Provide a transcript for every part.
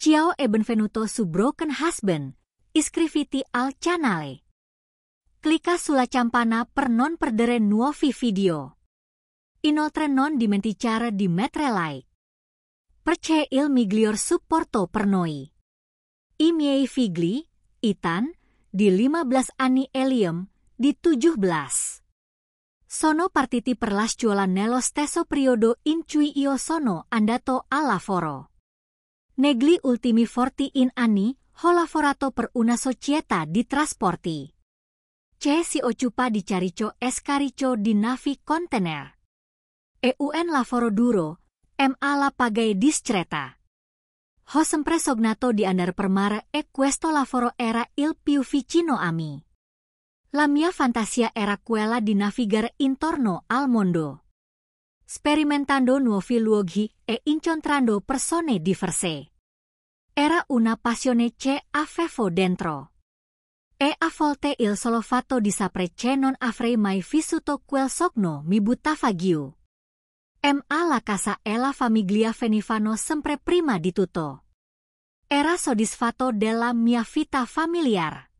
Ciao e benvenuto su Broken Husband, iscriviti al canale. Clicca sulla campana per non perdere nuovi video. Inoltre non dimenticare di mettere like. Perché il miglior supporto per noi. I miei figli, Ethan, di 15 anni e Liam, di 17. Sono partiti per la scuola nello stesso periodo in cui io sono andato al lavoro. Negli ultimi 40 anni ho lavorato per una società di trasporti che si occupa di carico e scarico di navi container. E un lavoro duro, ma la paga è discreta. Ho sempre sognato di andare per mare e questo lavoro era il più vicino a me. La mia fantasia era quella di navigare intorno al mondo, sperimentando nuovi luoghi e incontrando persone diverse. Era una passione che avevo dentro. E a volte il solo fatto di sapere che non avrei mai vissuto quel sogno mi buttava giù. Ma la casa e la famiglia venivano sempre prima di tutto. Era soddisfatto della mia vita familiare.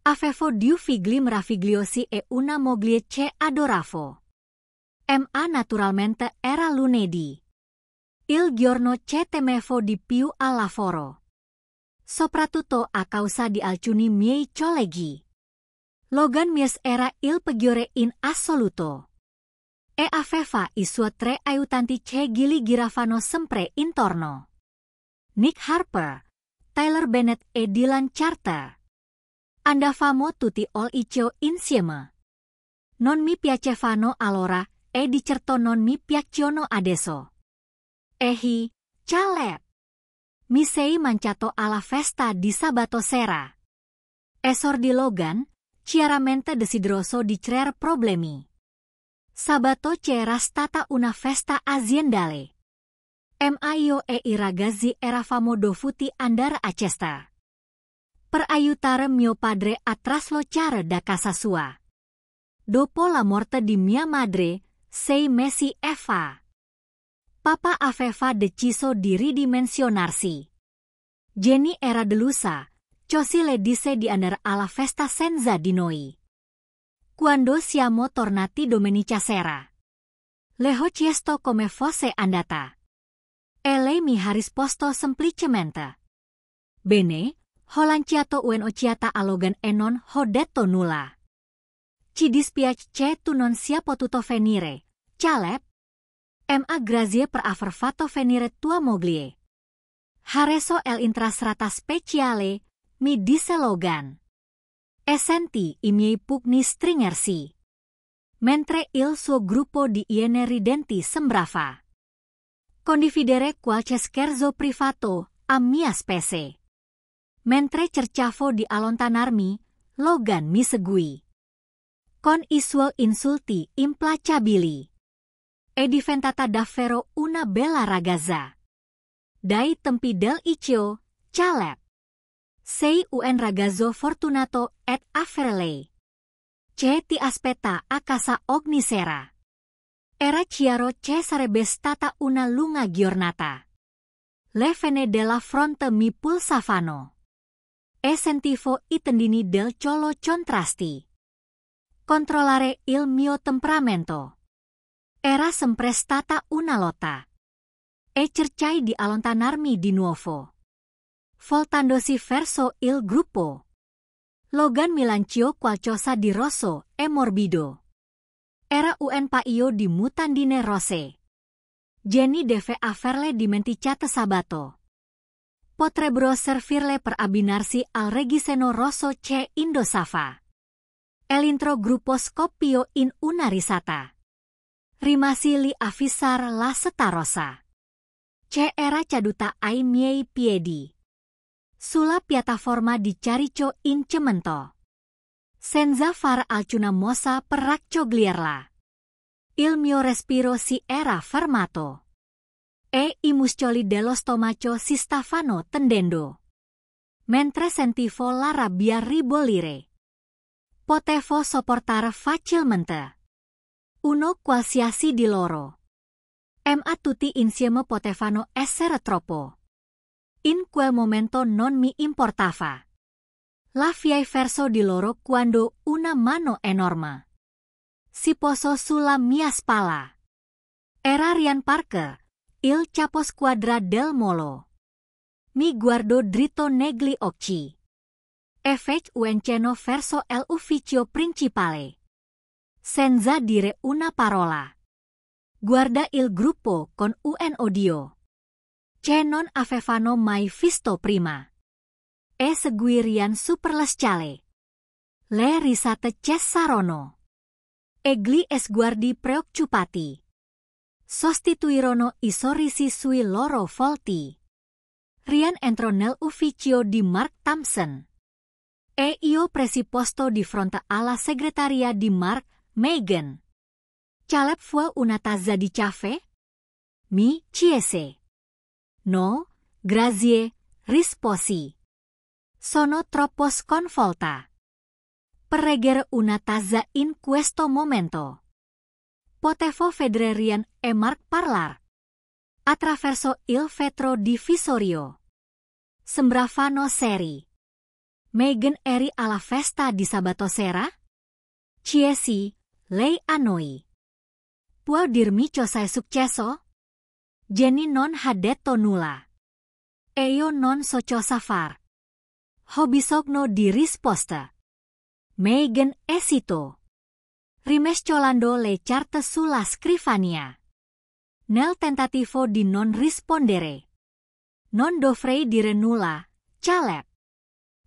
Avevo 2 figli meravigliosi e una moglie che adoravo. Ma naturalmente era lunedì. Il giorno che temevo di più al lavoro. Soprattutto a causa di alcuni miei colleghi. Logan Mies era il peggiore in assoluto. E aveva i suoi 3 aiutanti che gli giravano sempre intorno. Nick Harper, Tyler Bennett e Dylan Charter. Andavamo tutti all iccio insieme. Non mi piacevano allora e di certo non mi piacciono adesso. Ehi, Caleb! Mi sei mangiato alla festa di sabato sera. Esordi Logan, chiaramente desideroso di creare problemi. Sabato c'era stata una festa aziendale. Ma io e i ragazzi eravamo dovuti andare a cesta. Per aiutare mio padre a traslocare da casa sua. Dopo la morte di mia madre, 6 mesi fa. Papa aveva deciso di ridimensionarsi. Jenny era delusa, così le disse di andare alla festa senza di noi. Quando siamo tornati domenica sera. Le ho chiesto come fosse andata. E lei mi ha risposto semplicemente. Bene, ho lanciato un'occhiata a Logan e non ho detto nulla. Ci dispiace che tu non sia potuto venire, Caleb. Ma grazie per aver fatto venire tua moglie. Adesso è l'intrasrata speciale, mi disse Logan. E senti i miei pugni stringersi. Mentre il suo gruppo di iene ridenti sembrava condividere qualche scherzo privato a mia spese. Mentre cercavo di allontanarmi, Logan mi seguì. Con i suoi insulti implacabili. È diventata davvero una bella ragazza. Dai tempi del liceo, Caleb. Sei un ragazzo fortunato et avere. Che ti aspetta a casa ogni sera. Era chiaro che sarebbe stata una lunga giornata. Le vene della fronte mi pulsavano. E sentivo i tendini del collo contrasti. Controllare il mio temperamento. Era sempre stata una lotta. E cercai di allontanarmi di nuovo. Voltandosi verso il gruppo. Logan mi lanciò qualcosa di rosso e morbido. Era un paio di mutandine rose. Jenny deve averle dimenticate sabato. Potrebbero servirle per abbinarsi al reggiseno rosso che indossava. E l'intro gruppo scoppiò in una risata. Rimasi lì a fissare la seta rosa. Che era caduta ai miei piedi. Sulla piattaforma di carico in cemento. Senza fare alcuna mossa per raccoglierla. Il mio respiro si era fermato. E i muscoli dello stomaco si stavano tendendo. Mentre sentivo la rabbia ribollire. Potevo sopportare facilmente. Uno qualsiasi di loro. Ma tutti insieme potevano essere troppo. in quel momento non mi importava. La viai verso di loro quando una mano enorme si posò sulla mia spalla. Era Ryan Parker, il capo squadra del Molo. Mi guardo dritto negli occhi. E fece un cenno verso l'ufficio principale. Senza dire una parola. Guarda il gruppo con un odio che non avevano mai visto prima. E seguirono super le scale. Le risate cessarono. E gli sguardi preoccupati sostituirono i sorrisi sui loro volti. Ryan entrò nell'ufficio di Mark Thompson. E io presi posto di fronte alla segretaria di Mark, Megan. Caleb fu una tazza di caffè? Mi chiese. No, grazie, risposi. Sono troppo sconvolta. Pregher una tazza in questo momento. Potevo vedere Ryan e Mark parlar. Attraverso il vetro divisorio. Sembravano seri. Megan eri alla festa di sabato sera? Chiesi, lei a noi. Può dirmi cosa è successo? Jenny non ha detto nulla. E io non so cosa far. Ho bisogno di risposta. Megan esitò. Rimescolando le carte sulla scrivania. Nel tentativo di non rispondere. Non dovrei dire nulla, Caleb.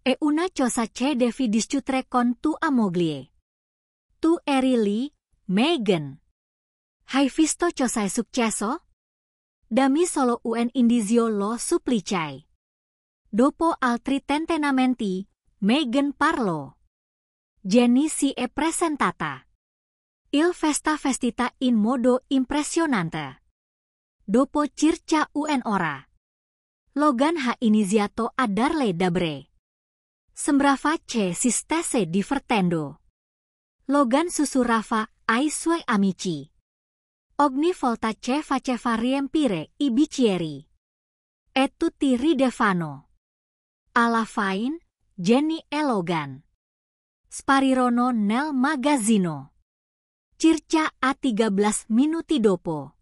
E una cosa che devi discutere con tua moglie. Tu eri lì, Megan. Hai visto cosa è successo? Dammi solo un indizio lo supplicai. Dopo altri tentennamenti, Megan parlò. Jenny si è presentata. Il festa vestita in modo impressionante. Dopo circa un'ora, Logan ha iniziato a darle dabre. Sembrava che si stesse divertendo. Logan sussurrava ai suoi amici. Ogni volta che faceva riempire i bicchieri. E tutti ridevano. Alla fine, Jenny e Logan sparirono nel magazzino. Circa a 13 minuti dopo.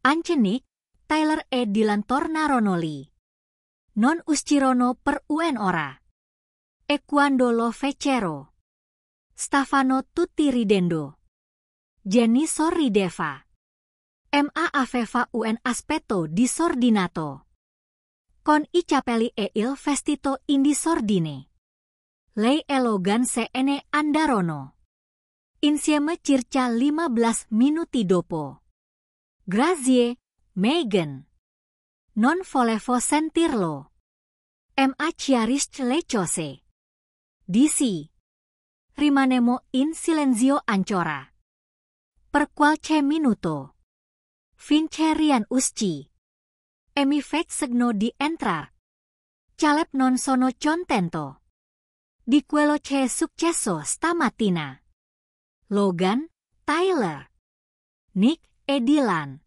Ancenik, Tyler e Dylan tornarono lì. Non uscirono per un'ora. E quando lo fecero, stavano tutti ridendo. Jenny sorrideva. Ma aveva un aspetto disordinato. Con i capelli e il vestito in disordine. Lei e Logan se ne andarono. Insieme circa 15 minuti dopo. Grazie, Megan. Non volevo sentirlo. Ma chiarisce le cose. Dissi. Rimanemo in silenzio ancora. Per qualche minuto. Finché Ryan uscì. E mi fece segno di entrar. Caleb non sono contento di quello che è successo stamattina. Logan, Tyler, Nick e Dylan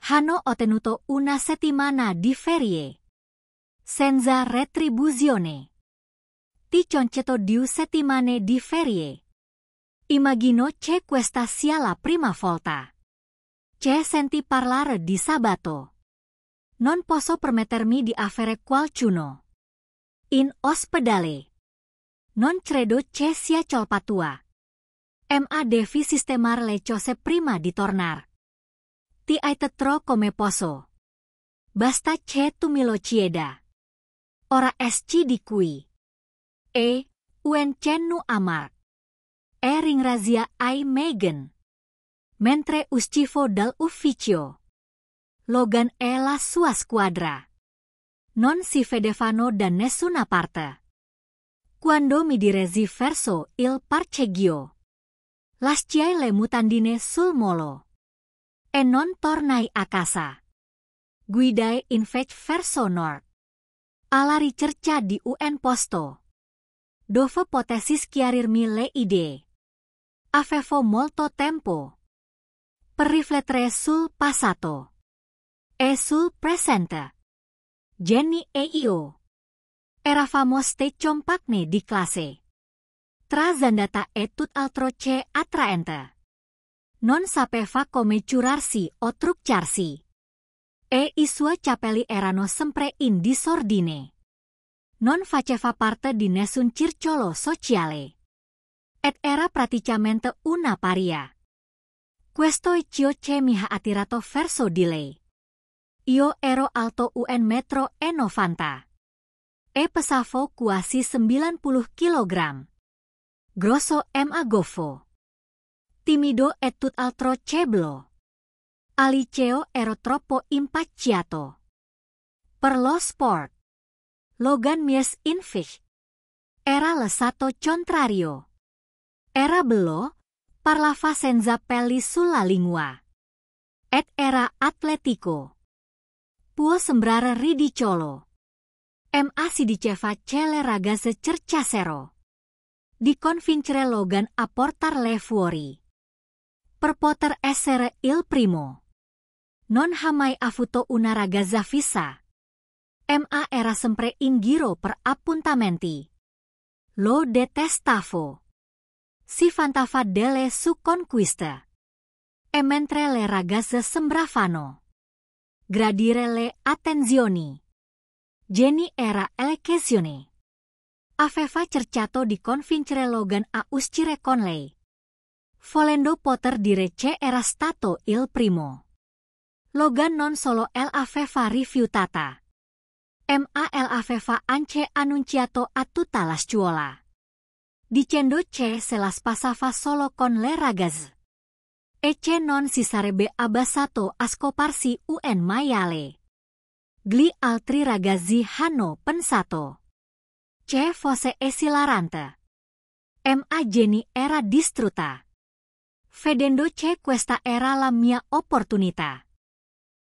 hanno ottenuto una settimana di ferie. Senza retribuzione. Ti concetto 2 settimane di ferie. Immagino che questa sia la prima volta che senti parlare di sabato. Non posso permettermi di avere qualcuno in ospedale. Non credo che sia colpa tua. Ma devi sistemare le cose prima di tornare. Ti aiuterò come posso. Basta che tu me lo chieda. Ora esci di qui. E, un cenno a Mark. E ringrazia ai Megan. Mentre uscivo dall'ufficio, Logan e la sua squadra non si vedevano da nessuna parte. Quando mi diresi verso il parcheggio, lasciai le mutandine sul molo. E non tornai a casa. Guidai invece verso nord. Alla ricerca di un posto dove potessi chiarirmi le idee. Avevo molto tempo per riflettere sul passato e sul presente. Jenny EIO. Era famos te compacne di classe. Tra zandata e tut altro che attraente. Non sapeva come curarsi o truccarsi. E i suoi capelli erano sempre in disordine. Non faceva parte di nessun circolo sociale. Ed era praticamente una paria. Questo è ciò che mi ha attirato verso di lei. Io ero alto 1,90 m. E pesavo quasi 90 kg. Grosso ma goffo. Timido e tut altro che bello. Al liceo ero troppo impacciato. Per lo sport. Logan mies invece. Era l'esato contrario. Era bello, parlava senza peli sulla lingua. Ed era atletico. Può sembrare ridicolo. Ma si diceva che le ragazze cercassero di convincere Logan a portarle fuori. Per poter essere il primo. Non ha mai avuto una ragazza fissa. Ma era sempre in giro per appuntamenti. Lo detestavo. Si vantava delle sue conquiste. E mentre le ragazze sembravano gradire le attenzioni, Jenny era elezione. Aveva cercato di convincere Logan a uscire con lei. Volendo poter dire che era stato il primo. Logan non solo l'aveva rifiutata, ma l'aveva anche annunciato a tutta la scuola, dicendo che se las passava solo con le ragazze. E che non si sarebbe abbassato a scoparsi un maiale. Gli altri ragazzi hanno pensato che fosse esilarante. Ma Jenny era distrutta. Vedendo che questa era la mia opportunità.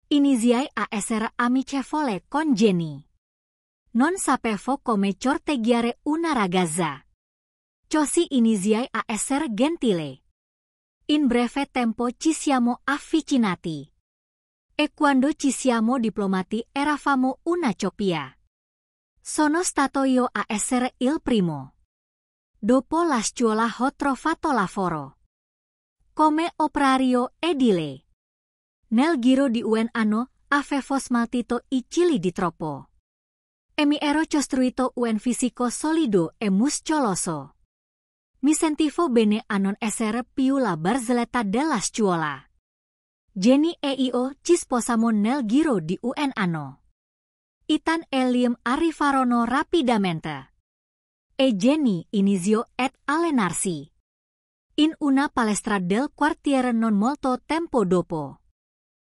Iniziai a essere amichevole con Jenny. Non sapevo come corteggiare una ragazza. Così iniziai a essere gentile. In breve tempo ci siamo avvicinati. E quando ci siamo diplomati eravamo una coppia. Sono stato io a essere il primo. Dopo la scuola ho trovato lavoro come operaio edile. Nel giro di un anno avevo smaltito I cili di troppo. E mi ero costruito un fisico solido e muscoloso. Mi sentivo bene a non essere più la barzelletta della scuola. Jenny e io ci sposamo nel giro di un anno. Ethan e Liam arrivarono rapidamente. E Jenny iniziò ad allenarsi in una palestra del quartiere non molto tempo dopo.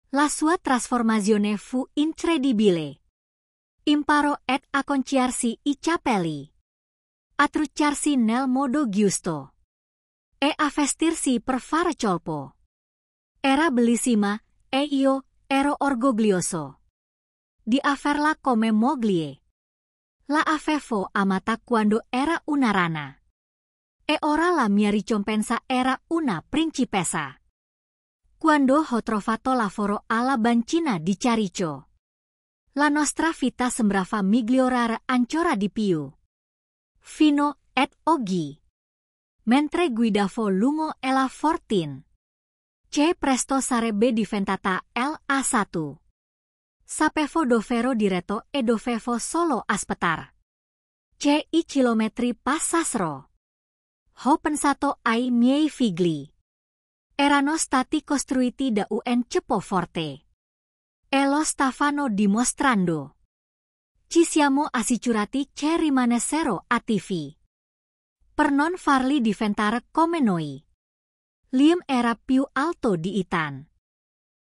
La sua trasformazione fu incredibile. Imparò ad acconciarsi I capelli, a truccarsi nel modo giusto e a vestirsi per fare colpo. Era bellissima e io ero orgoglioso di averla come moglie. La avevo amata quando era una rana. E ora la mia ricompensa era una principessa. Quando ho trovato lavoro alla bancina di Carico, la nostra vita sembrava migliorare ancora di più. Fino ad oggi. Mentre guidavo lungo la 14, che presto sarebbe diventata LA1. Sapevo dove ero diretto e dovevo solo aspettare che I chilometri passassero. Ho pensato ai miei figli. Erano stati costruiti da un ceppo forte. E lo stavano dimostrando. Ci siamo assicurati che rimanessero attivi. Per non farli diventare come noi. Liam era più alto di Ethan.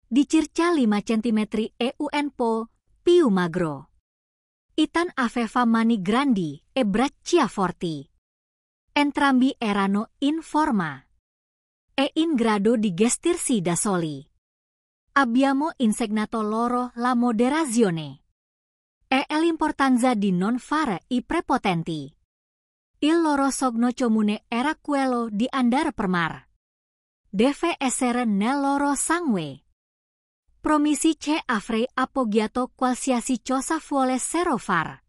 Di circa 5 centimetri e un po' più magro. Ethan aveva mani grandi e braccia forti. Entrambi erano in forma e in grado di gestirsi da soli. Abbiamo insegnato loro la moderazione e l'importanza di non fare I prepotenti. Il loro sogno comune era quello di andare per mar. Deve essere nel loro sangue. Promisi ce avrei appoggiato qualsiasi cosa vuole far.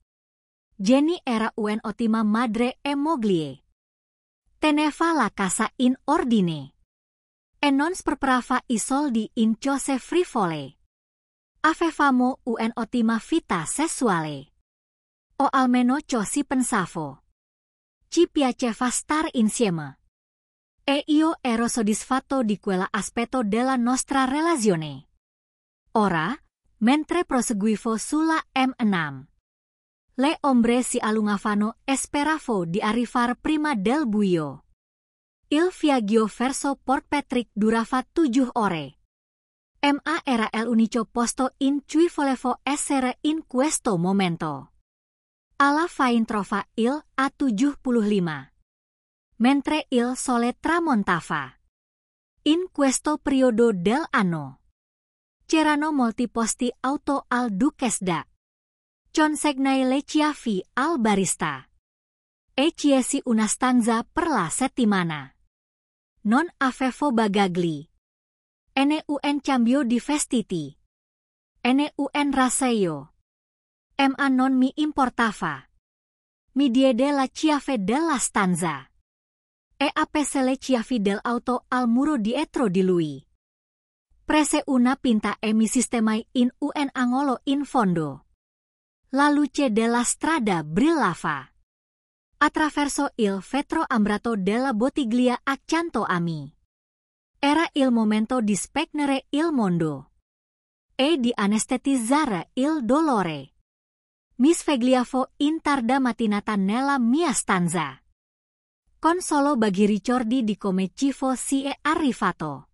Jenny era un ottima madre e moglie. Teneva la casa in ordine. E non sperperava I soldi in cose frivole. Avevamo un'ottima vita sessuale. O almeno ciò si pensavo. Ci piaceva star insieme. E io ero soddisfatto di quell'aspetto della nostra relazione. Ora, mentre proseguivo sulla M6, le ombre si allungavano e speravo di arrivare prima del buio. Il viaggio verso Port Patrick durava 7 ore. Ma era l'unico posto in cui volevo essere in questo momento. Alla fine trova il A75, mentre il sole tramontava. In questo periodo dell'anno, c'erano molti posti auto al Duquesda. Consegnai le chiavi al barista. E chiesi una stanza per la settimana. Non avevo bagagli. NUN cambio di vestiti. NUN raseio. Ma non mi importava. Mi diede la chiave della stanza. E appese le chiavi dell'auto al muro dietro di lui. Prese una pinta e mi sistemai in un angolo in fondo. La luce della strada brillava. Attraverso il vetro ambrato della bottiglia accanto a me. Era il momento di spegnere il mondo. E di anestetizzare il dolore. Mi svegliavo in tarda mattinata nella mia stanza. Con solo bagi ricordi di come Civo si è arrivato.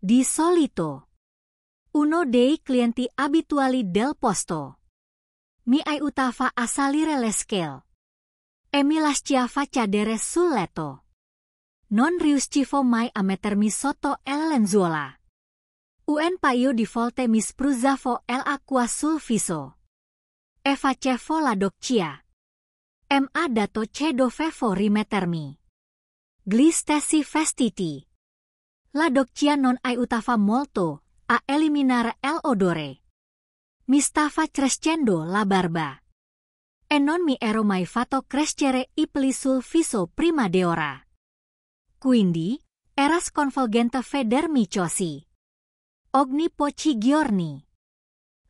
Di solito, uno dei clienti abituali del posto mi aiutava a salire le scale. E mi lasciava cadere sul letto. Non riuscivo mai a mettermi sotto le lenzuola. Un paio di volte mi spruzzavo l'acqua sul viso. E facevo la doccia. Ma dato che dovevo rimettermi gli stessi vestiti. La doccia non aiutava molto a eliminare l'odore. Mi stava crescendo la barba. E non mi ero mai fatto crescere I peli sul viso prima d'ora. Quindi, era sconvolgente vedermi così. Ogni pochi giorni.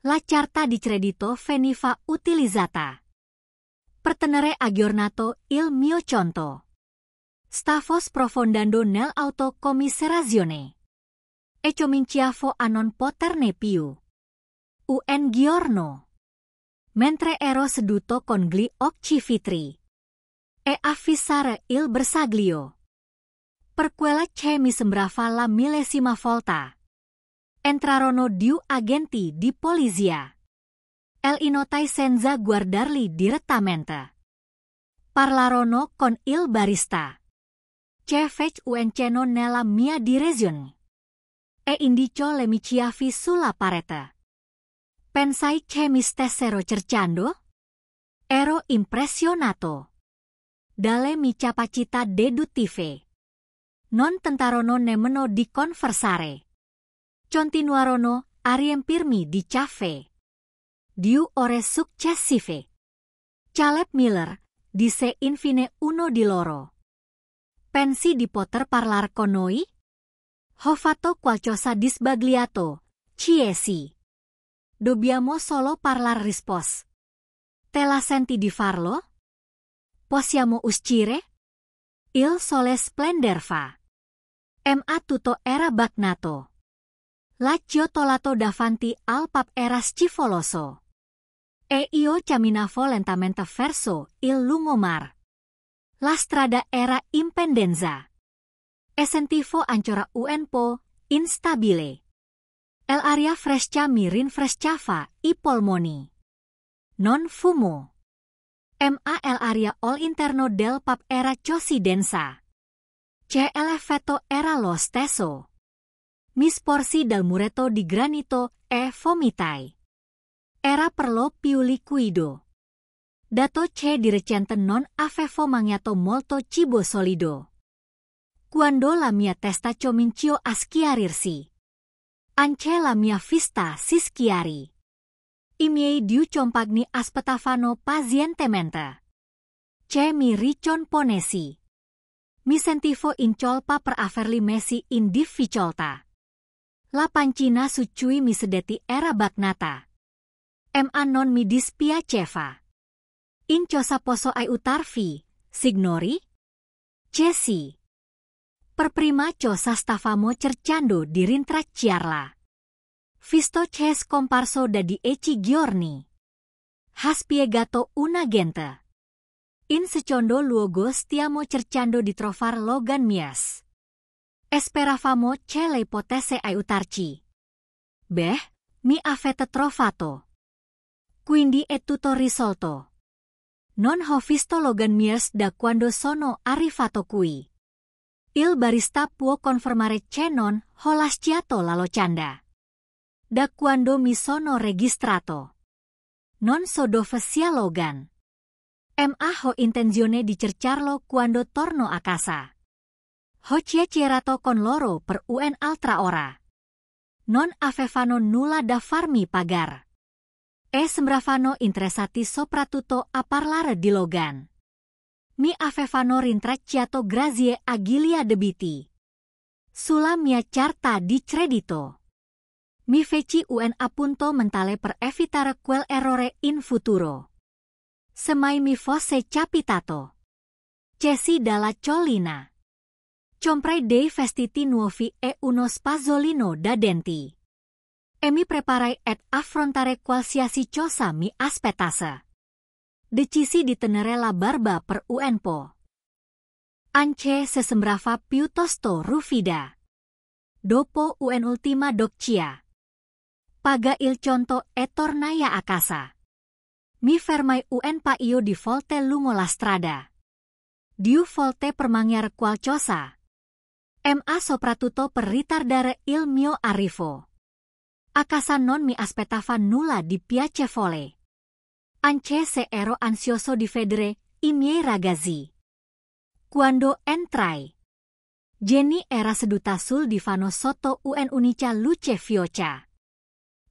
La carta di credito veniva utilizzata. Per tenere aggiornato il mio conto. Stavo sprofondando nell'autocommiserazione. E cominciavo a non poterne più. Un giorno. Mentre ero seduto con gli occhi vitri. E a fissare il bersaglio. Per quella che mi sembrava la millesima volta. Entrarono 2 agenti di polizia. Li notai senza guardarli direttamente. Parlarono con il barista. Che fece un cenno nella mia direzione. E indicò le mie chiavi sulla parete. Pensai che mi stessero cercando? Ero impressionato. Dalle mie capacità deduttive. Non tentarono nemmeno di conversare. Continuarono a riempirmi di chiavi. 2 ore successive. Caleb Miller disse infine uno di loro. Pensi di poter parlar con noi? Ho fatto qualcosa di sbagliato, Chiesi. Dobbiamo solo parlare rispose. Te la senti di farlo? Possiamo uscire? Il sole splendeva. Ma tutto era bagnato. La ciotolato davanti al pub era scivoloso. E io camminavo lentamente verso il lungomar. La strada era in pendenza. E sentivo ancora un po' instabile. L'aria fresca mi rinfrescava I polmoni. Non fumo. Ma l'aria all'interno del pub era così densa. Che l'effetto era lo stesso. Mi sporsi dal muretto di granito e vomitai. Era per lo più liquido. Dato che di recente non avevo mangiato molto cibo solido. Quando la mia testa cominciò a schiarirsi. Ance la mia vista sischiari. I miei diu compagni aspettavano pazientemente. Ce mi ricon ponesi. Mi sentivo in colpa per averli messi in difficoltà. La pancina succui mi sedeti era bagnata. Ma non mi dispiaceva. In cosa posso aiutarvi, signori? Jesse. Per prima cosa stavamo cercando di rintracciarla. Visto che è scomparso da 10 giorni. Ha spiegato un agente. In secondo luogo stiamo cercando di trovar Logan Mies. Speravamo che lei potesse aiutarci. Beh, mi avete trovato. Quindi è tutto risolto. Non ho visto Logan Mies da quando sono arrivato qui. Il barista può confermare che non ho lasciato la locanda. Da quando mi sono registrato. Non so dove sia Logan. Ma ho intenzione di cercarlo quando torno a casa. Ho chiacchierato con loro per un'altra ora. Non avevano nulla da farmi pagare. E sembravano interessati soprattutto a parlare di Logan. Mi avevano rintracciato grazie a Gilia debiti. Sulla mia carta di credito. Mi feci un appunto mentale per evitare quell'errore in futuro. Semai mi fosse capitato. Cesi dalla collina. Comprai dei vestiti nuovi e uno spazzolino da denti. E mi preparai ad affrontare qualsiasi cosa mi aspettasse. Decisi di tenere la barba per un po'. Ance se sembrava piuttosto ruvida. Dopo un'ultima doccia. Paga il conto e tornai a casa. Mi fermai un paio di volte lungo la strada. Diu volte per mangiare qualcosa. Ma soprattutto per ritardare il mio arrivo. A casa non mi aspettava nulla di piacevole. Ance se ero ansioso di vedere i miei ragazzi. Quando entrai, Jenny era seduta sul divano sotto un'unica luce fioca.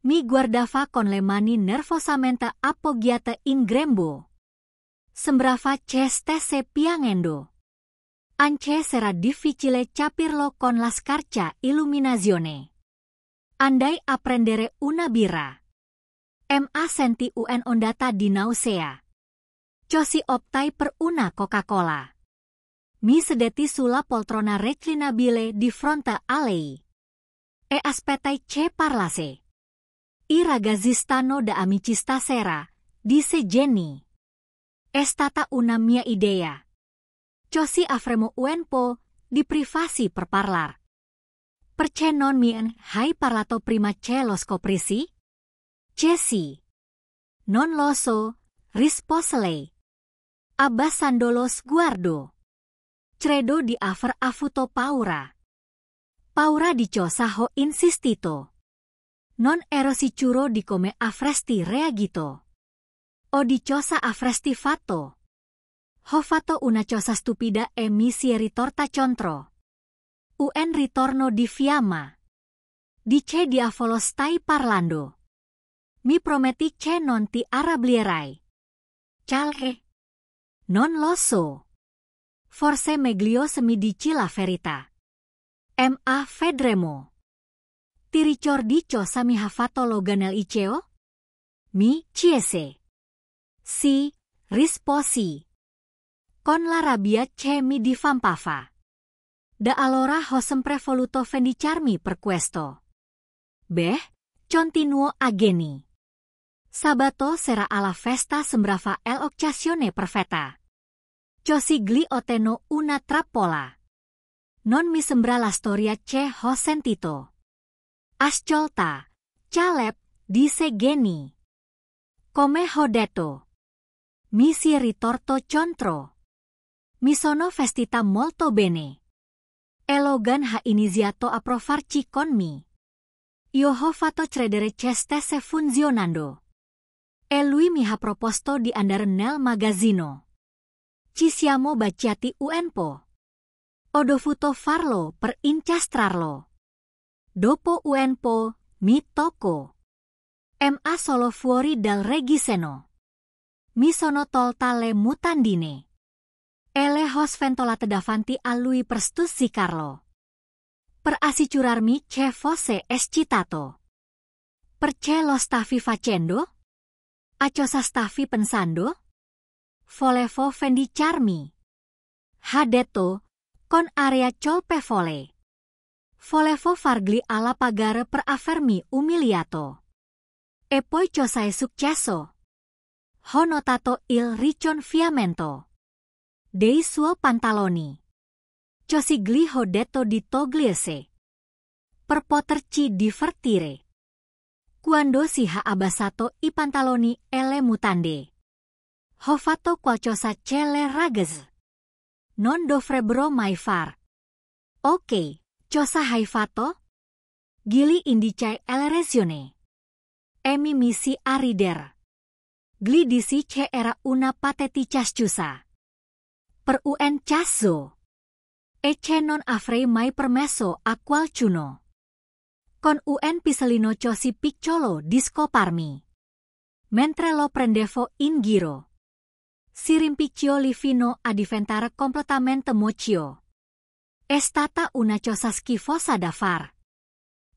Mi guardava con le mani nervosamente appoggiate in grembo. Sembrava che stesse piangendo. Ance sarà difficile capirlo con la scarsa illuminazione. Andai a prendere una birra. Ma senti un'ondata di nausea. Così optai per una Coca-Cola. Mi sedetti sulla poltrona reclinabile di fronte a lei. E aspettai che parlasse. I ragazzi stanno da amici stasera, disse Jenny. È stata una mia idea. Così avremo un po' di privacy per parlare. Perché non mi hai parlato prima che lo scoprissi? Jesse. Non lo so, rispose lei. Abbassando lo sguardo. Credo di aver avuto paura. Paura di cosa ho insistito. Non ero sicuro di come avresti reagito. O di cosa avresti fatto. Ho fatto una cosa stupida e mi si è ritorta contro. Un ritorno di fiamma. Di che diavolo stai parlando? Mi prometti che non ti arrabbierai. Calche? Non lo so. Forse meglio se mi dici la verità. Ma vedremo. Ti ricordi cosa mi ha fatto Logan al liceo? Mi chiese. Sì, risposi. Con la rabbia che mi divampava. Da allora ho sempre voluto vendicarmi per questo. Beh, continuò a Jenny. Sabato sera alla festa sembrava l'occasione perfetta. Così gli ottengo una trappola. Non mi sembra la storia che ho sentito. Ascolta, Caleb, disse Jenny. Come ho detto. Mi si è ritorto contro. Mi sono vestita molto bene. E Logan ha iniziato a provarci con me. Io ho fatto credere che stesse funzionando. E lui mi ha proposto di andare nel magazzino. Ci siamo baciati un po'. Ho dovuto farlo per incastrarlo. Dopo uenpo, mi tocco. Ma solo fuori dal reggiseno. Mi sono tolta le mutandine. E le ho sventolate davanti a lui per stuzzicarlo. Per assicurarmi che fosse eccitato. Perché lo stavi facendo? A cosa stavi pensando? Volevo vendicarmi. Ha detto, con aria colpevole. Volevo fargli alla pagare per avermi umiliato. E poi cosa è successo? Ho notato il rigonfiamento dei suoi pantaloni. Così ho detto di togliersi. Per poterci divertire. Quando si ha abbassato i pantaloni e le mutande. Ho fatto qualcosa che le ragazze non dovrebbero mai far. Ok, cosa hai fatto? Gli indicai la reazione. E mi misi a ridere. Gli dissi che era una patetica scusa. Per un caso. E che non avrei mai permesso a qualcuno. Con un pistolino così piccolo di scoparmi. Mentre lo prendevo in giro. Si rimpicciò fino a diventare completamente mocio. È stata una cosa schifosa da far.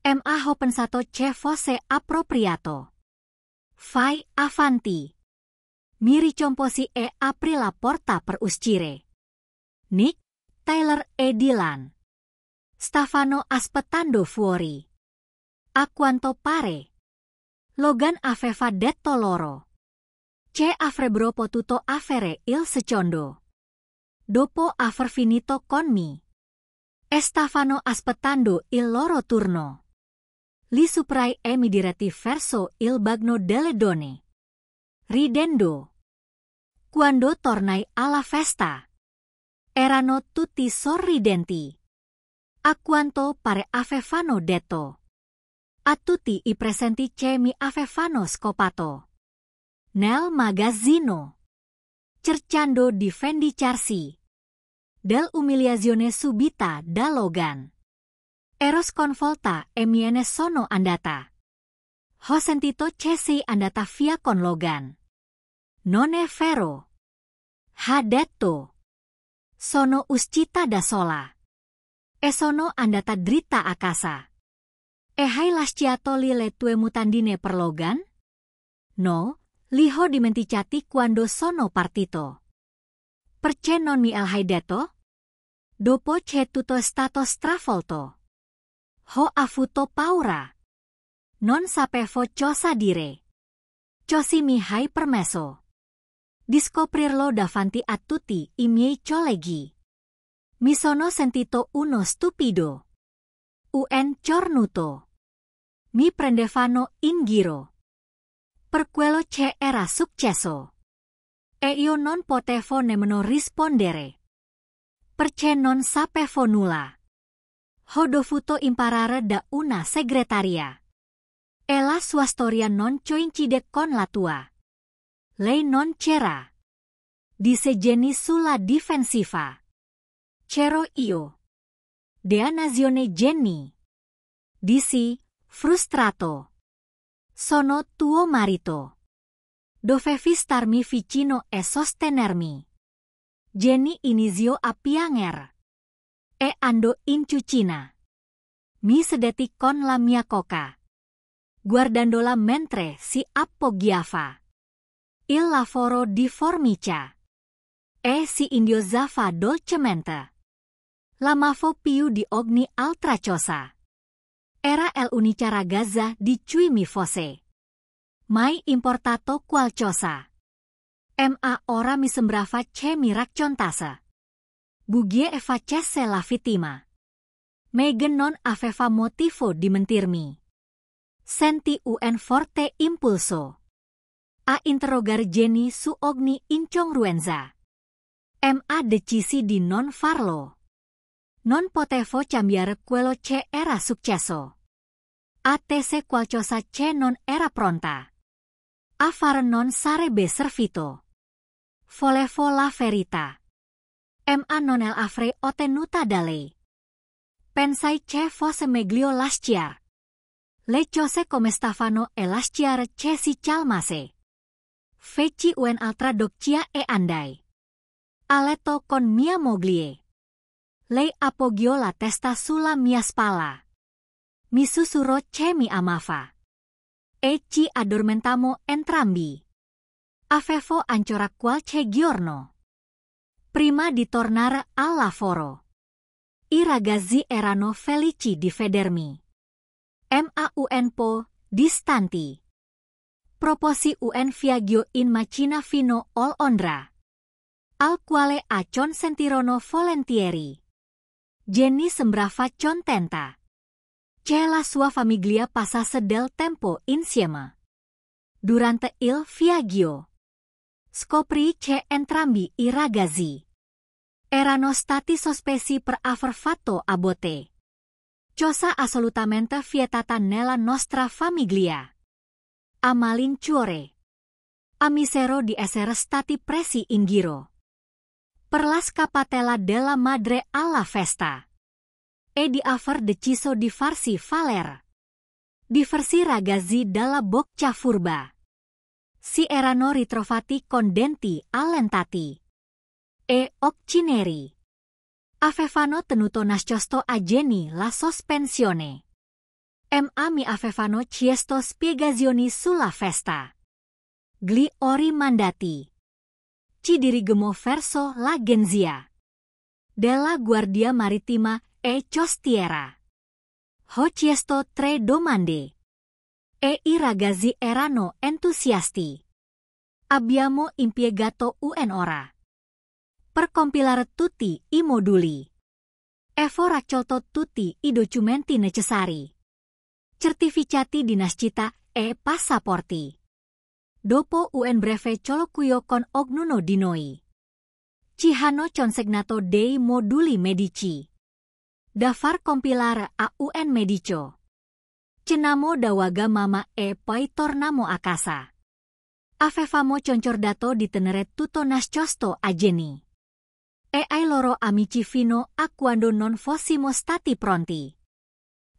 Ma ho pensato che fosse appropriato. Vai avanti. Mi ricomposi e aprì la porta per uscire. Nick, Tyler e Dylan stavano aspettando fuori. A quanto pare, Logan aveva detto loro che avrebbero potuto avere il secondo. Dopo aver finito con me. E stavano aspettando il loro turno. Li suprai e mi diretti verso il bagno delle donne. Ridendo. Quando tornai alla festa. Erano tutti sorridenti. A quanto pare avevano detto. A tutti i presenti che mi avevano scopato. Nel magazzino. Cercando di vendicarsi. Dell'umiliazione subita da Logan. Ero sconvolta e me ne sono andata. Ho sentito che sei andata via con Logan. Non è vero. Ha detto. Sono uscita da sola. E sono andata dritta a casa. E hai lasciato le tue mutandine per Logan? No, li ho dimenticati quando sono partito. Perché non mi hai detto? Dopo che tutto è stato stravolto. Ho avuto paura. Non sapevo cosa dire. Così mi hai permesso di scoprirlo davanti a tutti i miei colleghi. Mi sono sentito uno stupido. Un cornuto. Mi prendevano in giro. Per quello che era successo. E io non potevo nemmeno rispondere. Perché non sapevo nulla. Ho dovuto imparare da una segretaria. E la sua storia non coincide con la tua. Lei non c'era. Disse Jenny sulla difensiva. C'ero io. Dannazione Jenny. Dissi, frustrato. Sono tuo marito. Dovevi starmi vicino e sostenermi. Jenny iniziò a piangere. E andò in cucina. Mi sedetti con la mia coca. Guardandola mentre si appoggiava. Il lavoro di formica. E si indiosava dolcemente. L'amavo più di ogni altra cosa. Era l'unica ragazza di cui mi fosse mai importato qualcosa. Ma ora mi sembrava che mi raccontasse bugie e facesse la vittima. Megan non aveva motivo di mentirmi. Senti un forte impulso a interrogare Jenny su ogni incongruenza. Ma decisi di non farlo. Non potevo cambiare quello che era successo. Attese qualcosa che non era pronta. A fare non sarebbe servito. Volevo la verità. Ma non l'avrei ottenuta da lei. Pensai che fosse meglio lasciar. Le cose come stavano e lasciare che si calmasse. Feci un'altra doccia e andai a letto con mia moglie. Lei appoggiò la testa sulla mia spalla. Mi sussurrò che mi amava. E ci addormentammo entrambi. Avevo ancora qualche giorno prima di tornare al lavoro. I ragazzi erano felici di vedermi. Ma un po' distanti. Proposi un viaggio in macchina fino a Londra, al quale acconsentirono volentieri. Jenny sembrava contenta che la sua famiglia passasse del tempo insieme. Durante il viaggio, scoprì che entrambi i ragazzi erano stati sospesi per aver fatto aborto. Cosa assolutamente vietata nella nostra famiglia. A malincuore. A misero di essere stati presi in giro per la scappatella della madre alla festa e di aver deciso di farsi valere. Diversi ragazzi della bocca furba si erano ritrovati con denti allentati e occhi neri. Avevano tenuto nascosto a Jenny la sospensione. Ma mi avevano chiesto spiegazioni sulla festa. Gli ho rimandati. Ci dirigemmo verso l'agenzia della Guardia Marittima e Costiera. Ho chiesto 3 domande. E i ragazzi erano entusiasti. Abbiamo impiegato un'ora per compilare tutti i moduli. Avevo raccolto tutti i documenti necessari. Certificati di nascita e passaporti. Dopo un breve colloquio con ognuno di noi, ci hanno consegnato dei moduli medici da far compilare a un medico. Cenamo da Wagamama e poi tornamo a casa. Avevamo concordato di tenere tutto nascosto a Jenny e ai loro amici fino a quando non fossimo stati pronti.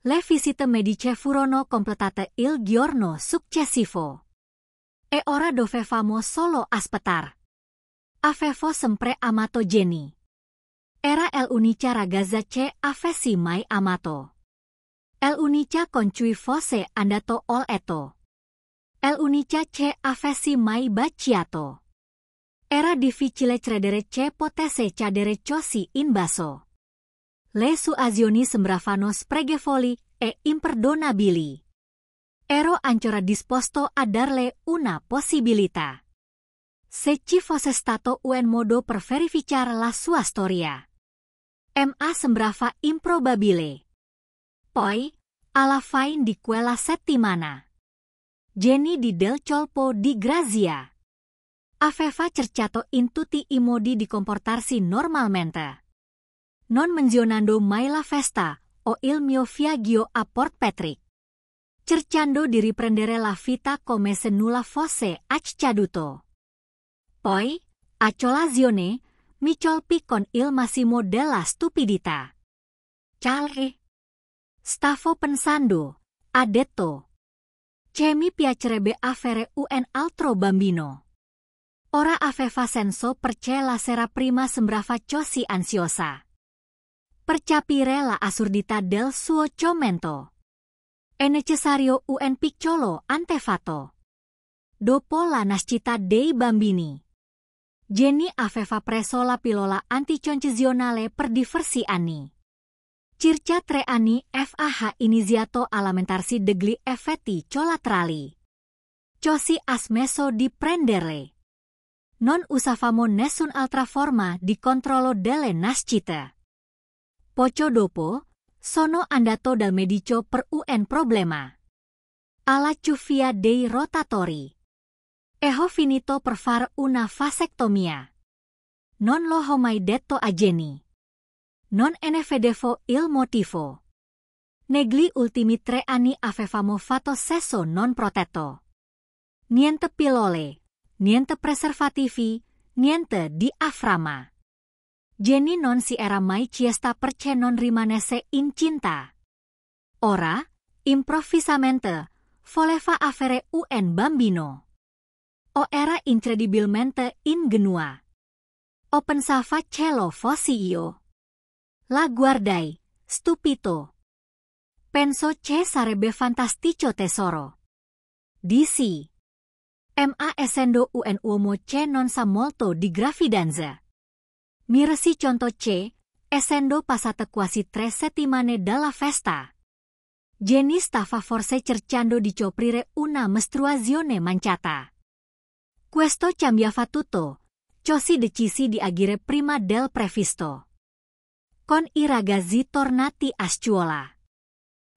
Le visite mediche furono completate il giorno successivo. E ora dovevamo solo aspettare. Avevo sempre amato Jenny. Era l'unica ragazza che avessi mai amato. L'unica con cui fosse andato a letto. L'unica che avessi mai baciato. Era difficile credere che potesse cadere così in basso. Le sue azioni sembravano spregevoli e imperdonabili. Ero ancora disposto a darle una possibilità. Se ci fosse stato un modo per verificare la sua storia. Ma sembrava improbabile. Poi, alla fine di quella settimana, Jenny di Del Colpo di Grazia aveva cercato in tutti i modi di comportarsi normalmente, non menzionando mai la festa o il mio viaggio a Port Patrick, cercando di riprendere la vita come se nulla fosse accaduto. Poi, a colazione, mi colpì con il massimo della stupidità. Calre. Stavo pensando, ha detto, che mi piacerebbe avere un altro bambino. Ora aveva senso perché la sera prima sembrava così ansiosa per capire la assurdità del suo commento. È necessario un piccolo antefatto. Dopo la nascita dei bambini, Jenny aveva preso la pillola anticoncezionale per diversi anni. Circa 3 anni ha iniziato a lamentarsi degli effetti collaterali. Così ha smesso di prenderle. Non usavamo nessun'altra forma di controllo delle nascite. Poco dopo, sono andato dal medico per un problema. Alla cuffia dei rotatori. E ho finito per fare una vasectomia. Non l'ho mai detto a Jenny. Non ne vedevo il motivo. Negli ultimi 3 anni avevamo fatto sesso non protetto. Niente pillole, niente preservativi, niente diaframma. Jenny non si era mai ciesta perce non rimanesse incinta. Ora, improvvisamente, voleva avere un bambino. O era incredibilmente ingenua. O pensava che lo fossi io. La guardai, stupito. Penso che sarebbe fantastico tesoro. Dissi. Ma essendo un uomo che non sa molto di gravidanza. Mi resi conto che, essendo passate quasi 3 settimane dalla festa. Jenny stava forse cercando di coprire una mestruazione mancata. Questo cambiava tutto. Così decisi di agire prima del previsto. Con I ragazzi tornati a scuola.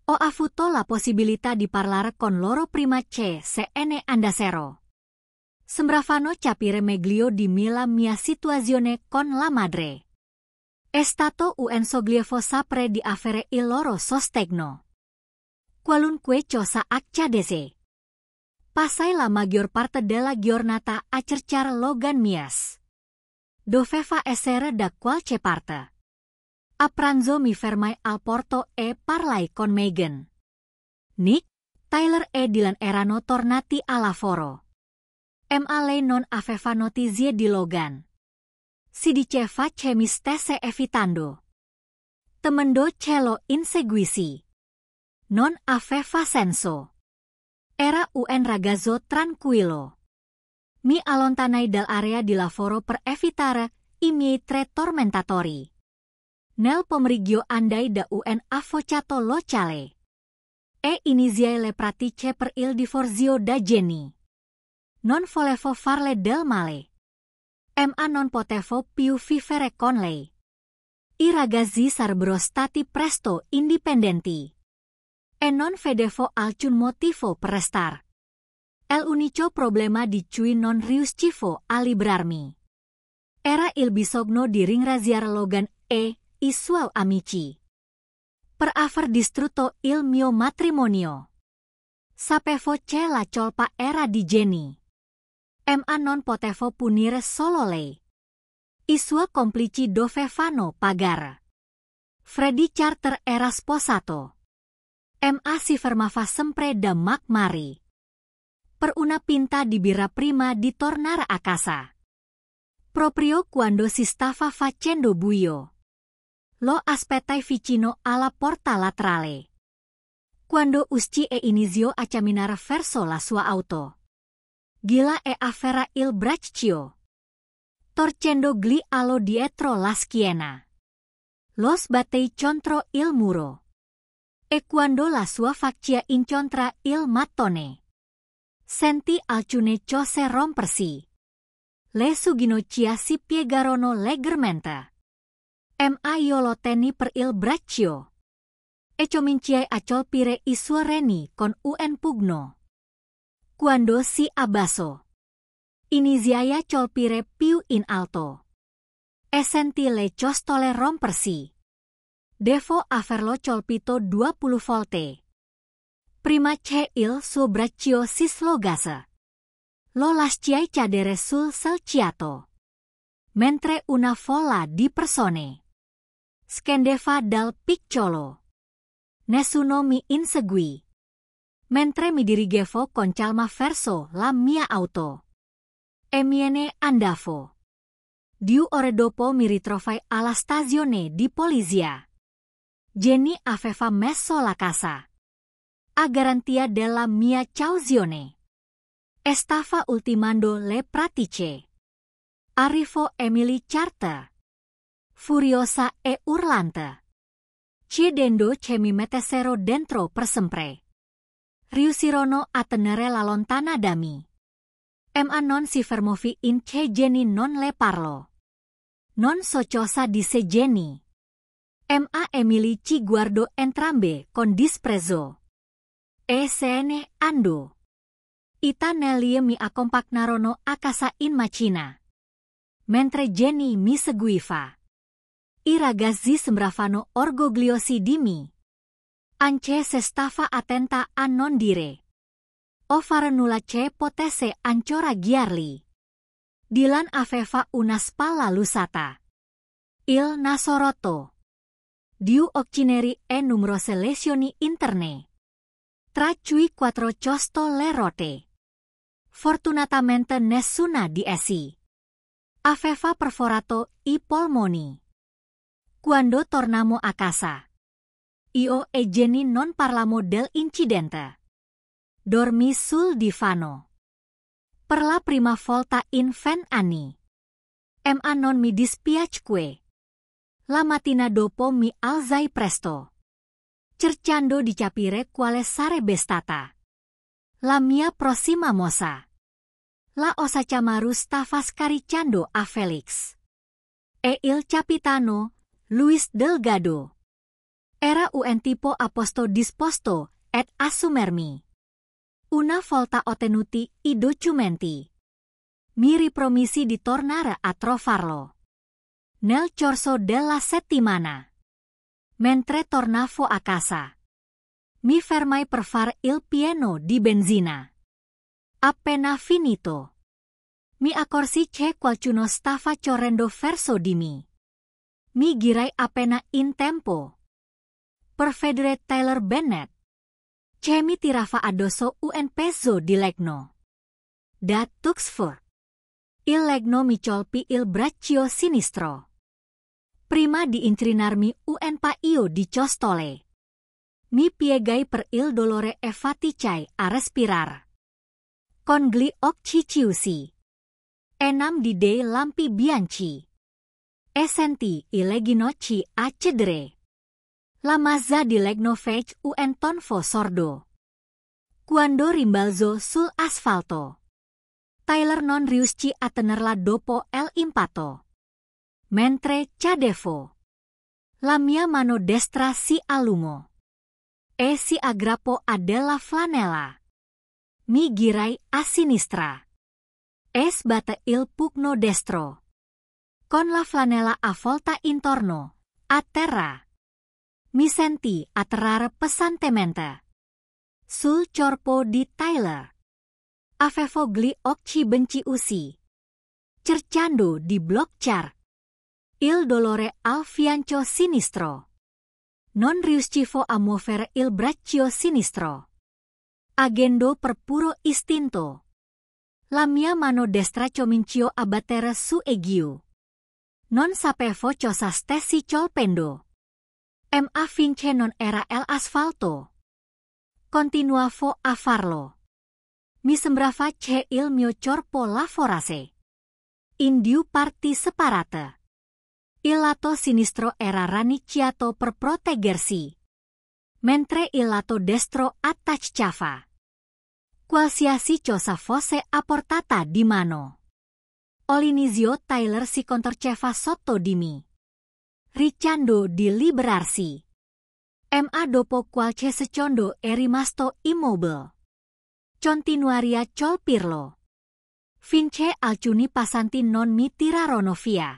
Ho avuto la possibilità di parlare con loro prima che se ne andassero. Sembravano capire meglio di me la mia situazione con la madre. È stato un sollievo sapere di avere il loro sostegno. Qualunque cosa accadesse. Passai la maggior parte della giornata a cercare Logan Mies. Doveva essere da qualche parte. A pranzo mi fermai al porto e parlai con Megan. Nick, Tyler e Dylan erano tornati a lavoro. Ma lei non aveva notizie di Logan. Si diceva che mi stesse evitando. Temendo che lo inseguissi. Non aveva senso. Era un ragazzo tranquillo. Mi allontanai dall'area di lavoro per evitare I miei 3 tormentatori. Nel pomeriggio andai da un avvocato locale. E iniziai le pratiche per il divorzio da Jenny. Non volevo farle del male. Ma non potevo più vivere con lei. I ragazzi sarebbero stati presto indipendenti. E non vedevo alcun motivo per restare. L'unico problema di cui non riuscivo a librarmi. Era il bisogno di ringraziare Logan e I suoi amici. Per aver distrutto il mio matrimonio. Sapevo che la colpa era di Jenny. Ma non potevo punire solo lei. I suoi complici dovevano pagare. Freddy Charter era sposato. Ma si fermava sempre da McMurray. Per una pinta di birra prima di tornare a casa. Proprio quando si stava facendo buio. Lo aspettai vicino alla porta laterale. Quando uscì e iniziò a camminare verso la sua auto. Gila e afferra il braccio. Torcendo gli allo dietro la schiena. Lo sbatei contro il muro. E quando la sua faccia incontra il mattone. Sentì alcune cose rompersi. Le sue ginocchia si piegarono leggermente. Ma io lo tenni per il braccio. E cominciai a colpire I suoi reni con un pugno. Quando si abbassò. Iniziai a colpire più in alto. E sentì le costole rompersi. Devo averlo colpito 20 volte. Prima che il suo braccio si slogasse. Lo lasciai cadere sul selciato. Mentre una folla di persone scendeva dal piccolo. Nessuno mi inseguì. Mentre mi dirigevo con calma verso la mia auto. E me ne andavo. 2 ore dopo mi ritrovai alla stazione di polizia. Jenny aveva messo la casa. A garantia della mia cauzione. E stava ultimando le pratiche. Arrivò Emily Charter. Furiosa e urlante. Chiedendo che mi mettessero dentro per sempre. Riuscirono a tenere la lontana da me. Ma non si fermò in che Jenny non le parlò. Non so cosa disse Jenny. Ma Emily ci guardò entrambe con disprezzo. E se ne andò. I tanelli mi accompagnarono a casa in macchina. Mentre Jenny mi seguiva. I ragazzi sembravano orgogliosi di me. Anche se stava attenta a non dire. O fare nulla che potesse incoraggiarli. Dylan aveva una spalla lusata. Il Nasoroto. Diu occineri e numerose lesioni interne. Tra cui quattro costo le rote. Fortunatamente nessuna di essi aveva perforato I polmoni. Quando tornamo a casa, io e Jenny non parlammo dell'incidente. Dormì sul divano. Per la prima volta in 20 anni. Ma non mi dispiace. La mattina dopo mi alzai presto, cercando di capire quale sarebbe stata la mia prossima mossa. La Osachamaru stava scaricciando a Felix. E il capitano, Luis Delgado, era un tipo apposto disposto ad assumermi. Una volta ottenuti I documenti, mi ripromisi di tornare a trovarlo nel corso della settimana. Mentre tornavo a casa, mi fermai per fare il pieno di benzina. Appena finito, mi accorsi che qualcuno stava correndo verso di me. Mi girai appena in tempo per vedere Tyler Bennett che mi tirava addosso un peso di legno. Da Tuxford, il legno mi colpì il braccio sinistro. Prima di incrinarmi un paio di costole, mi piegai per il dolore e faticai a respirar. Con gli occhi chiusi, enam di dei lampi bianchi, e senti I ginocchi a cedere. La mazza di legno fece un tonfo sordo. Quando rimbalzò sul asfalto, Tyler non riuscì a tenerla dopo l'impatto. Mentre cadevo, la mia mano destra si allungò e si aggrappò a della flanella. Mi girai a sinistra e sbatté il pugno destro, con la flanella avvolta intorno, a terra. Mi senti atterrare pesantemente sul corpo di Tyler. Avevo gli occhi benchiusi, cercando di bloccare il dolore al fianco sinistro. Non riuscivo a muovere il braccio sinistro, agendo per puro istinto. La mia mano destra cominciò a battere su giù. Non sapevo cosa stessi colpendo. Ma finché non era l'asfalto, continuavo a farlo. Mi sembrava che il mio corpo lavorasse in due parti separate. Il lato sinistro era rannicchiato per proteggersi, mentre il lato destro attacciava. Qualsiasi cosa fosse a portata di mano. All'inizio Tyler si contorceva sotto di me, cercando di liberarsi. Ma dopo qualche secondo è rimasto immobile. Continuaria a colpirlo finché alcuni passanti non mi tirarono via.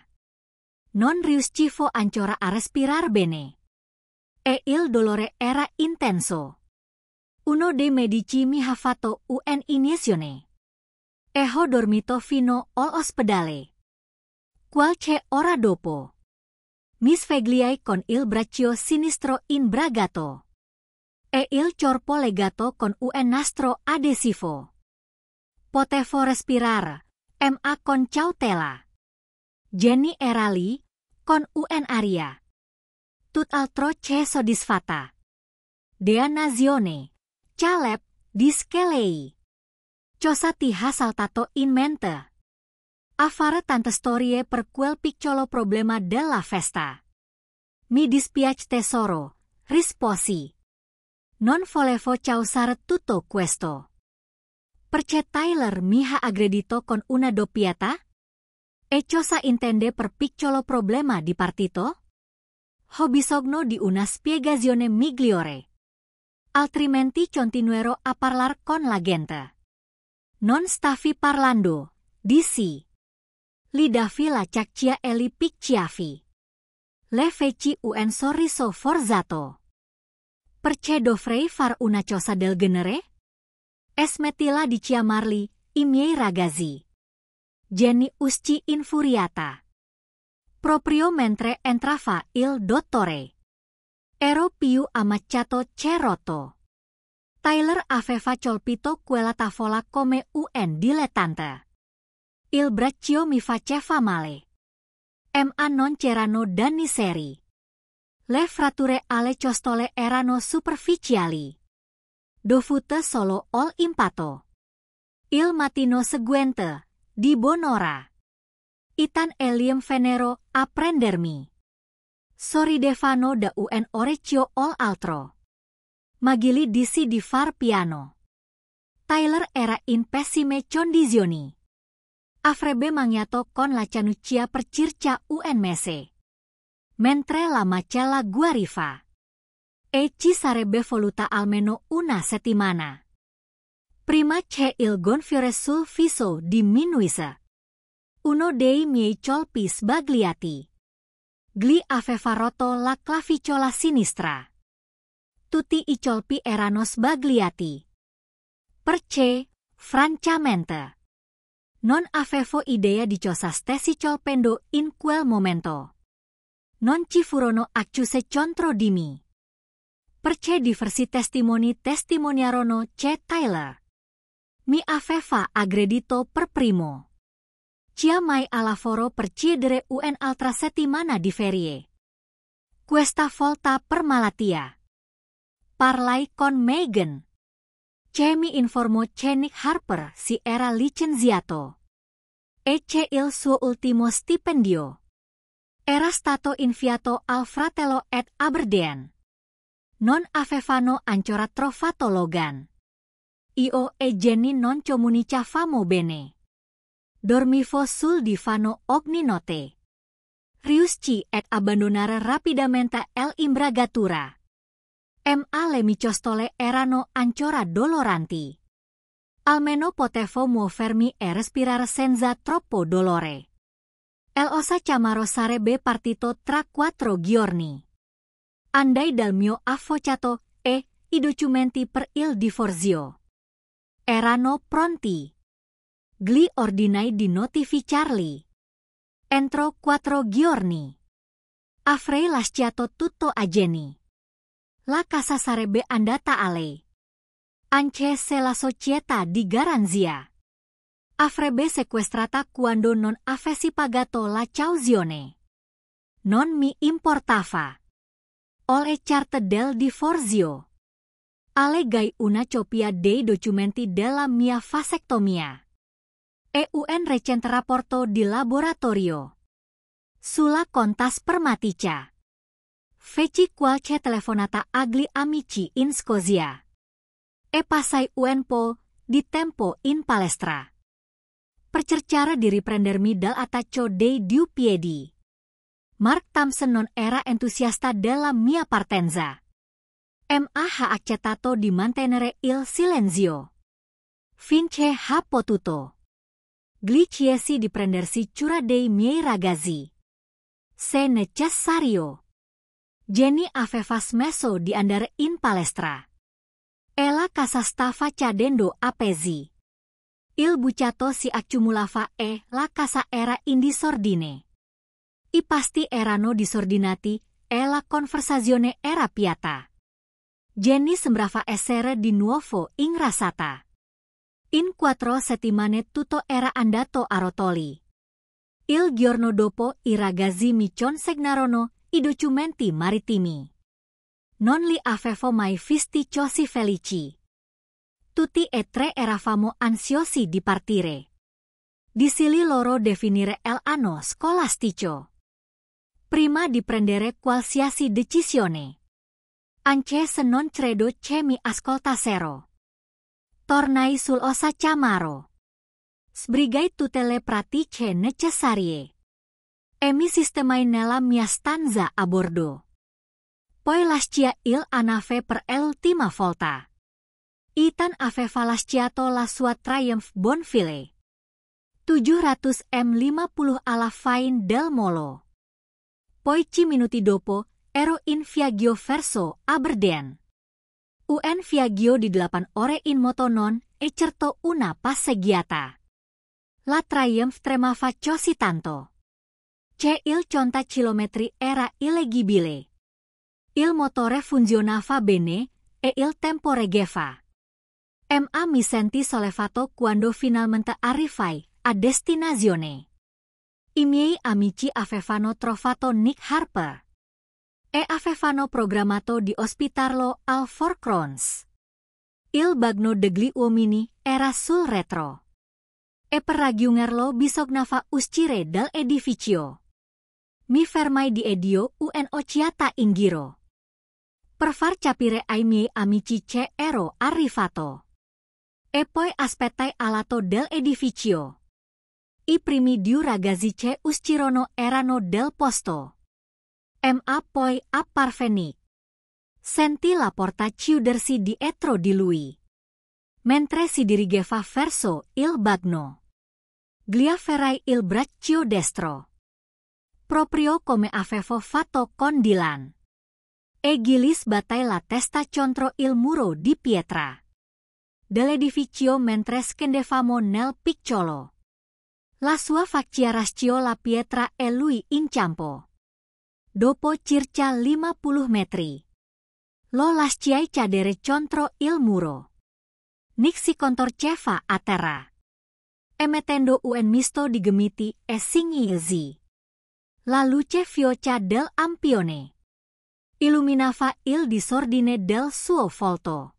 Non riuscivo ancora a respirar bene. E il dolore era intenso. Uno dei medici mi ha fatto un'iniezione. E ho dormito fino all'ospedale. Qualche ora dopo, mi svegliai con il braccio sinistro imbragato e il corpo legato con un nastro adesivo. Potevo respirare, ma con cautela. Jenny era lì, con un'aria tutt'altro che soddisfatta. Dea nazione, Caleb, diskelei. Cosa ti ha saltato in mente? A fare tante storie per quel piccolo problema della festa. Mi dispiace tesoro, risposi. Non volevo causare tutto questo. Perché Tyler mi ha aggredito con una doppietta? E cosa intende per piccolo problema di partito? Ho bisogno di una spiegazione migliore. Altrimenti continuerò a parlar con la gente. Non stavi parlando, dissi. Lidavi la caccia e li picchiavi. Le feci un sorriso forzato. Perché dovrei far una cosa del genere? Smettila di chiamarli I miei ragazzi. Jenny uscì infuriata. Proprio mentre entrava il dottore. Ero più ammacciato cerotto. Tyler aveva colpito quella tavola come un dilettante. Il braccio mi faceva male. Ma non c'erano danni seri. Le fratture alle costole erano superficiali. Dovute solo all'impatto. Il mattino seguente, di buon'ora. Ethan Eliam Venero a prendermi. Sorridevano da un orecchio all'altro. Magili disi di far piano. Tyler era in pessime condizioni. Avrebbe mangiato con la canuccia per circa un mese. Mentre la macella guariva. E ci sarebbe voluta almeno una settimana. Prima che il gonfiore sul viso diminuisse. Uno dei miei colpi sbagliati. Gli aveva rotto la clavicola sinistra. Tutti i colpi erano sbagliati. Perché, francamente, non avevo idea di cosa stessi colpendo in quel momento. Non ci furono accuse contro di me. Perché diversi testimoni testimoniarono che Tyler mi aveva aggredito per primo. Mai al lavoro per chiedere un'altra settimana di ferie. Questa volta per malattia. Parlai con Megan. Che mi informò che Nick Harper si era licenziato. E che il suo ultimo stipendio era stato inviato al fratello Ed Aberdeen. Non avevano ancora trovato Logan. Io e Jenny non comunicavamo bene. Dormivo sul divano ogni notte. Riuscì ad abbandonare rapidamente l'imbragatura. Ma le mie costole erano ancora doloranti. Almeno potevo muovermi e respirare senza troppo dolore. L'ossa chiamaro sarebbe partito tra 4 giorni. Andai dal mio avvocato e i documenti per il divorzio erano pronti. Gli ordinai di notificarli. Entro 4 giorni. Avrei lasciato tutto a Jenny. La casa sarebbe andata a lei. Anche se la società di garanzia avrebbe sequestrata quando non avessi pagato la cauzione. Non mi importava. Oleh charte del divorzio. Allegai una copia dei documenti della mia vasectomia. E un recente rapporto di laboratorio. Sulla conta spermatica. Feci qualche telefonata agli amici in Scozia. E passai un po' di tempo in palestra. Per cercare di riprendermi dall'attacco dei 2 piedi. Mark Thompson non era entusiasta della mia partenza. Ma ha accettato di mantenere il silenzio. Finché ha potuto. Gli chiesi di prendersi cura dei miei ragazzi. Se necessario. Jenny aveva smesso di andare in palestra. E la casa stava cadendo a pezzi. Il bucato si accumulava e la casa era in disordine. I pasti erano disordinati e la conversazione era piatta. Jenny sembrava essere di nuovo ingrassata. In 4 settimane tutto era andato a rotoli. Il giorno dopo i ragazzi mi consegnarono i documenti marittimi. Non li avevo mai visti così felici. Tutti e 3 eravamo ansiosi di partire. Disili loro definire l'anno scolastico. Prima di prendere qualsiasi decisione. Anche se non credo che mi ascoltassero. Tornai sull'ossa chiamaro. Sbrigai tutte le pratiche necessarie. E mi sistemai nella mia stanza a bordo. Poi lascia il nave per l'ultima volta. Ethan aveva lasciato la sua Triumph Bonfile. 750 alla fine del molo. Poi 5 minuti dopo, ero in viaggio verso Aberdeen. Un viaggio di 8 ore in moto non e certo una passeggiata. La Triumph tremava così tanto. C il conta chilometri era illegibile. Il motore funzionava bene e il tempo reggeva. Ma mi senti sollevato quando finalmente arrivai a destinazione. I miei amici avevano trovato Nick Harper e avevano programmato di ospitarlo al Four Crowns. Il bagno degli uomini era sul retro. E per raggiungerlo bisognava uscire dall'edificio. Mi fermai di edio un occhiata in giro. Per far capire ai miei amici che ero arrivato. E poi aspettai al lato dell'edificio. I primi due ragazzi che uscirono erano del posto. Ma poi apparve Nick. Sentì la porta chiudersi dietro di lui. Mentre si dirigeva verso il bagno. Gliaferrai il braccio destro. Proprio come avevo fatto con Dylan. E gli sbattai la testa contro il muro di pietra. Dell'edificio mentre scendevamo nel picciolo. La sua faccia raschiò la pietra e lui inciampò. Dopo circa 50 metri. Lo lasciai cadere contro il muro. Nick si contorceva a terra. E mettendo un misto di gemiti e singhiasi. La luce fioca del lampione illuminava il disordine del suo volto.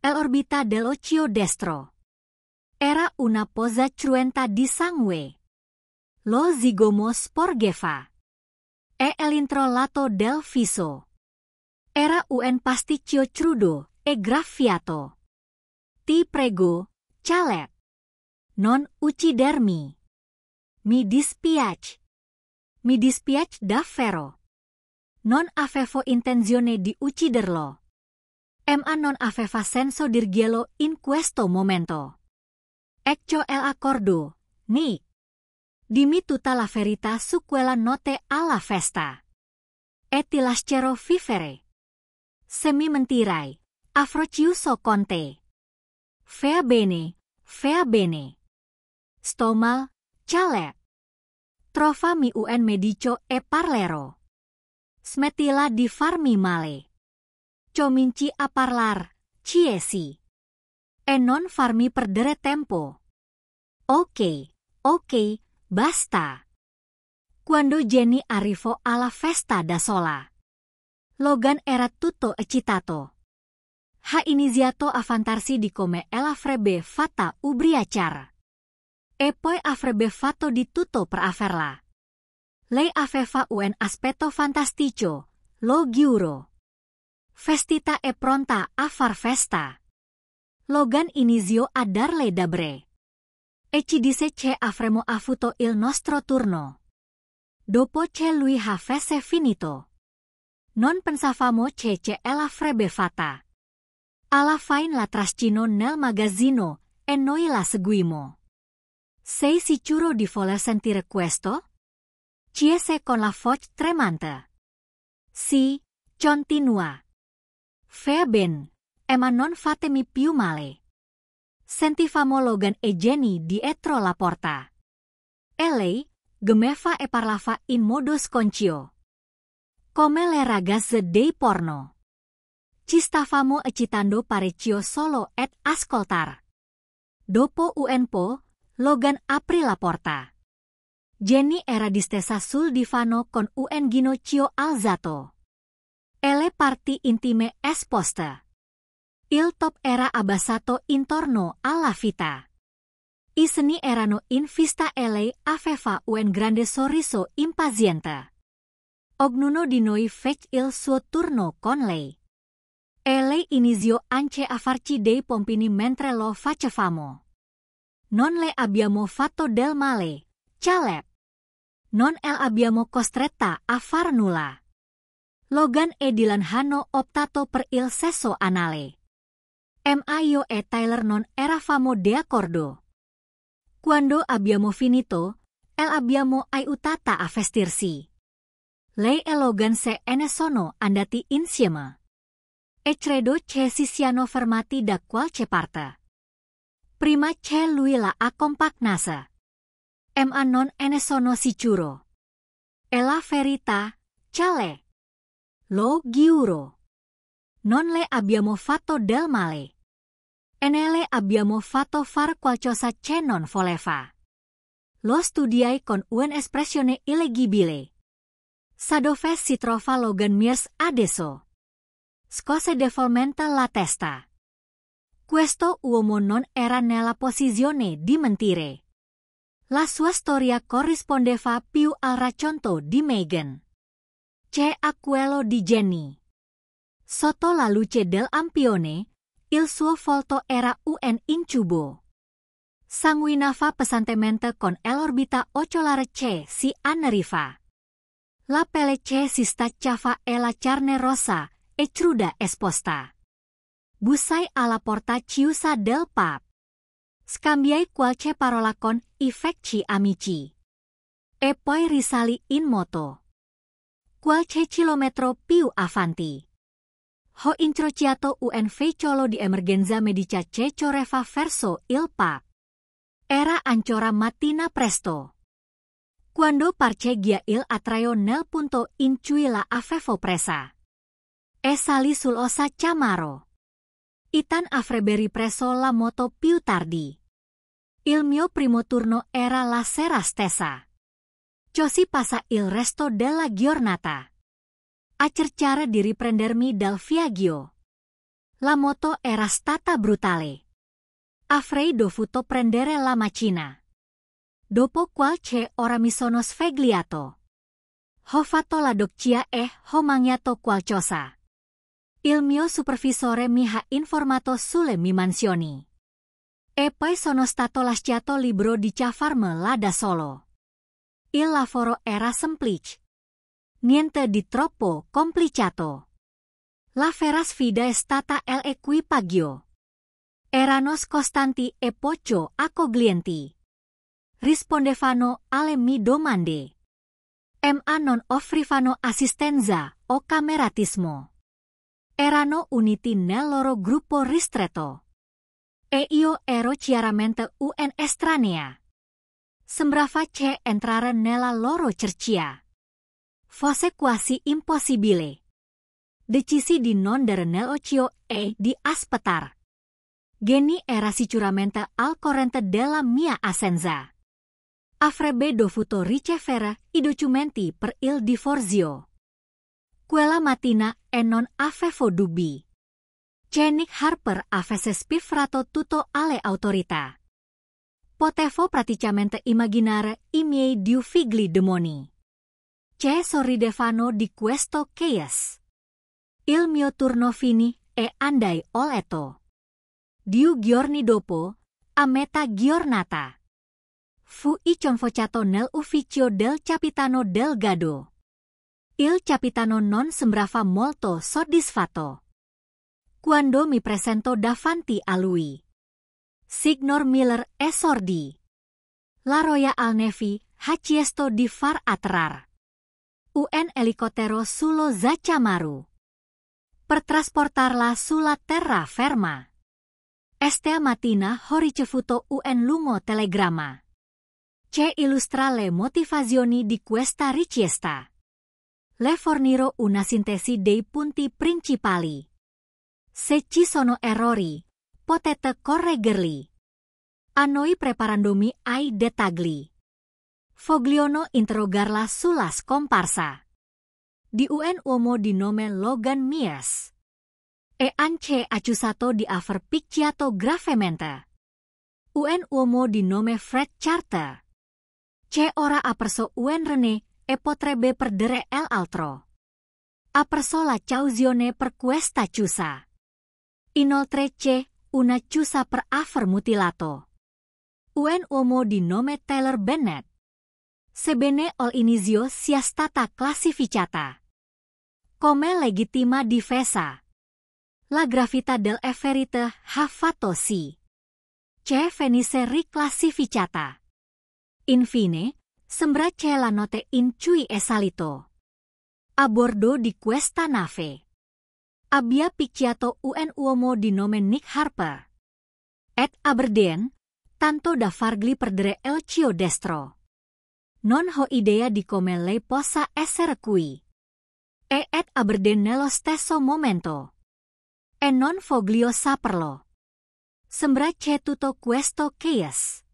L'orbita dell'occhio destro. Era una posa cruenta di sangue. Lo zigomo sporgeva. E l'intro lato del viso. Era un pasticcio crudo e graffiato. Ti prego, Caleb. Non uccidermi. Mi dispiace. Mi dispiace davvero. Non avevo intenzione di ucciderlo. Ma non aveva senso dirglielo in questo momento. Ecco l'accordo, Nick. Dimmi tutta la verità su quella notte alla festa. E ti lascerò vivere. Se mi mentirai, avrò chiuso con te. Va bene, va bene. Sto mal, Caleb. Trovami un medico e parlerò. Smettila di farmi male. Cominci a parlar, Ciesi. E non farmi perdere tempo. Ok, basta. Quando Jenny arrivò alla festa da sola. Logan era tutto eccitato. Ha iniziato a fantarsi di come ella avrebbe fatta ubriacare. E poi avrebbe fatto di tutto per averla. Lei aveva un aspetto fantastico, lo giuro. Vestita e pronta a far festa. Logan iniziò a darle da bere. E ci disse che avremmo avuto il nostro turno. Dopo che lui avesse finito. Non pensavamo che ella avrebbe fatta. Alla fine la trascinò nel magazzino e noi la seguimmo. Sei sicuro di voler sentire questo? Chiese con la voce tremante. Sì, continua. Va bene, ma non fatemi più male. Sentivamo Logan e Jenny dietro la porta. E lei gemeva e parlava in modo sconcio. Come le ragazze dei porno. Ci stavamo eccitando parecchio solo ed ascoltar. Dopo un po', Logan aprì la porta. Jenny era distesa sul divano con un ginocchio alzato. E le parti intime esposte. Il top era abbassato intorno alla vita. I seni erano in vista e lei aveva un grande sorriso impaziente. Ognuno di noi fece il suo turno con lei. E lei iniziò anche a farci dei pompini mentre lo facevamo. Non le abbiamo fatto del male, Caleb. Non l'abbiamo costretta a far nulla. Logan e Dylan hanno optato per il sesso anale. Ma io e Tyler non eravamo d'accordo. Quando abbiamo finito, l'abbiamo aiutata a vestirsi. Lei e Logan se ne sono andati insieme. E credo che si siano fermati da qualche parte. Prima che lui la accompagnasse. Ma non ne sono sicuro. Ella verita, chale. Lo giuro. Non le abbiamo fatto del male. Enele abbiamo fatto far qualcosa che non voleva. Lo studiai con un'espressione illeggibile. Sa dove si trova Logan Mears adesso? Scose deformenta la testa. Questo uomo non era nella posizione di mentire. La sua storia corrispondeva più al racconto di Megan che a quello di Jenny. Sotto la luce del lampione, il suo volto era un incubo. Sanguinava pesantemente con l'orbita oculare che si anneriva. La pelle che si stacciava e la carne rossa e cruda esposta. Bussai alla porta chiusa del pub. Scambiai qualche parola con i vecchi amici. E poi risali in moto. Qualche chilometro più avanti. Ho incrociato un veicolo di emergenza medica che correva verso il pub. Era ancora mattina presto. Quando parcheggia il attraio nel punto in cui la avevo presa. E salì sull'ossa Camaro. Ethan avrebbe ripreso la moto più tardi. Il mio primo turno era la sera stessa. Così passa il resto della giornata. A cercare di riprendermi dal viaggio. La moto era stata brutale. Avrei dovuto prendere la macchina. Dopo qualche ora mi sono svegliato. Ho fatto la doccia e ho mangiato qualcosa. Il mio supervisore mi ha informato sulle mie mansioni. E poi sono stato lasciato libero di cavarmela da solo. Il lavoro era semplice. Niente di troppo complicato. La vera sfida è stata l'equipaggio. Erano scostanti e poco accoglienti. Rispondevano alle mie domande. Ma non offrivano assistenza o cameratismo. Erano uniti nel loro gruppo ristretto. E io ero chiaramente un'estranea. Sembrava che entrare nella loro cerchia fosse quasi impossibile. Decisi di non dare nell'occhio e di aspettare. Jenny era sicuramente al corrente della mia assenza. Avrebbe dovuto ricevere i documenti per il divorzio. Quella mattina e non avevo dubbi. Che Nick Harper avesse spifferato tutto alle autorità. Potevo praticamente immaginare i miei due figli demoni. Che sorridevano di questo chaos. Il mio turno finì e andai a letto. 2 giorni dopo, a metà giornata, fui convocato nell'ufficio del capitano Delgado. Il capitano non sembrava molto soddisfatto. Quando mi presento davanti a lui. Signor Miller esordì. La Royal Navy ha chiesto di far attrarre un elicottero sullo Zacamaru per trasportarla sulla terraferma. Stamattina ho ricevuto un lungo telegramma che illustra le motivazioni di questa richiesta. Le fornirò una sintesi dei punti principali. Se ci sono errori, potete correggerli. A noi preparandomi ai dettagli. Vogliono interrogarla sulla scomparsa di un uomo di nome Logan Mears. E anche accusato di aver picchiato gravemente un uomo di nome Fred Charter, che ora ha perso un rene e potrebbe perdere l'altro. Ha perso la cauzione per questa accusa. Inoltre c'è una accusa per aver mutilato un uomo di nome Taylor Bennett, sebbene all'inizio sia stata classificata come legittima difesa. La gravità dell'efferite ha fatto sì che venisse riclassificata. Infine, sembra che la notte in cui è salito a bordo di questa nave abbia picchiato un uomo di nome Nick Harper. Ed Aberdeen, tanto da fargli perdere il cio destro. Non ho idea di come lei possa essere qui. E et aberde nello stesso momento. E non voglio saperlo. Sembra che tutto questo case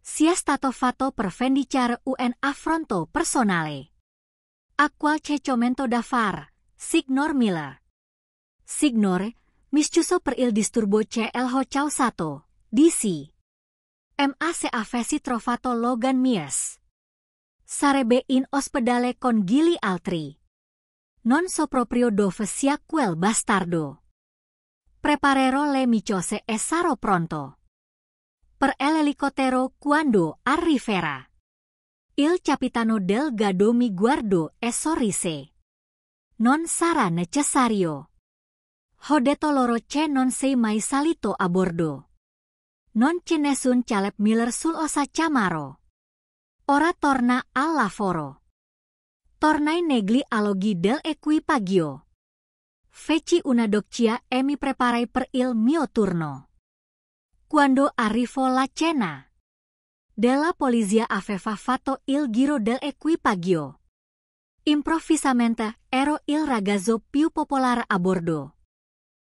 sia stato fatto per vendicare un affronto personale. A qual commento da far, Signor Miller. Signore, mi scuso per il disturbo che ho causato, DC. Ma se avessi trovato Logan Myers, sarebbe in ospedale con gli altri. Non so proprio dove sia quel bastardo. Preparerò le micose e sarò pronto per l'elicottero quando arriverà. Il capitano Delgado mi guardò e sorrise. Non sarà necessario. Ho detto loro che non sei mai salito a bordo. Non ce nessun Caleb Miller sul osa Camaro. Ora torna al lavoro. Tornai negli alloggi dell'equipaggio. Feci una doccia e mi preparai per il mio turno. Quando arrivò la cena della polizia aveva fatto il giro dell'equipaggio. Improvvisamente ero il ragazzo più popolare a bordo.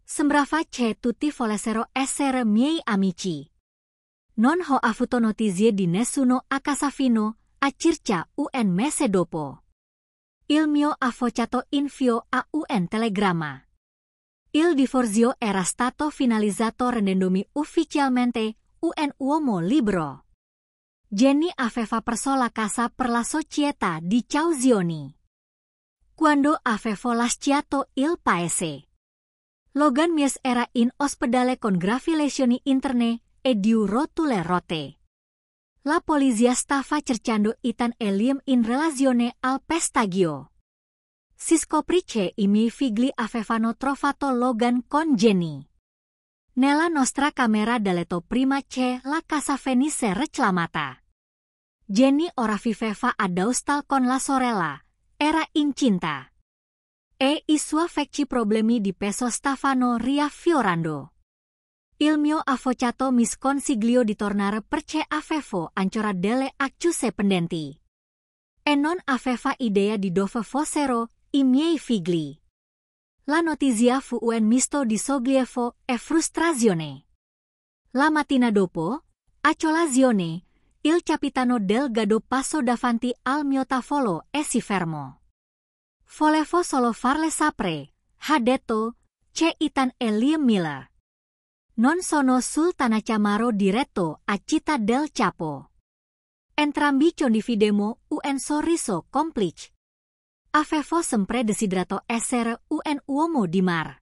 Sembrava che tutti volessero essere miei amici. Non ho avuto notizie di nessuno a casa fino a circa un mese dopo. Il mio avvocato inviò a un telegramma. Il divorzio era stato finalizzato rendendomi ufficialmente un uomo libero. Jenny aveva perso la casa per la società di cauzioni. Quando avevo lasciato il paese, Logan Myers era in ospedale con gravi lesioni interne e due rotule rotte. La polizia stava cercando Ethan e Liam in relazione al pestaggio. Si scoprì che i miei figli avevano trovato Logan con Jenny nella nostra camera da letto prima che la casa venisse reclamata. Jenny ora viveva ad hostel con la sorella, era incinta. E i suoi vecchi problemi di peso stavano riaffiorando. Il mio avvocato mi sconsigliò di tornare perché avevo ancora delle accuse pendenti. E non aveva idea di dove fossero i miei figli. La notizia fu un misto di sollievo e frustrazione. La mattina dopo, a colazione, il capitano Delgado passò davanti al mio tavolo e si fermò. Volevo solo farle sapere, ha detto, che Ethan e Liam Miller non sono sul tanah Camaro diretto a Città del Capo. Entrambi condividemmo un sorriso complice. Avevo sempre desiderato essere un uomo di mar.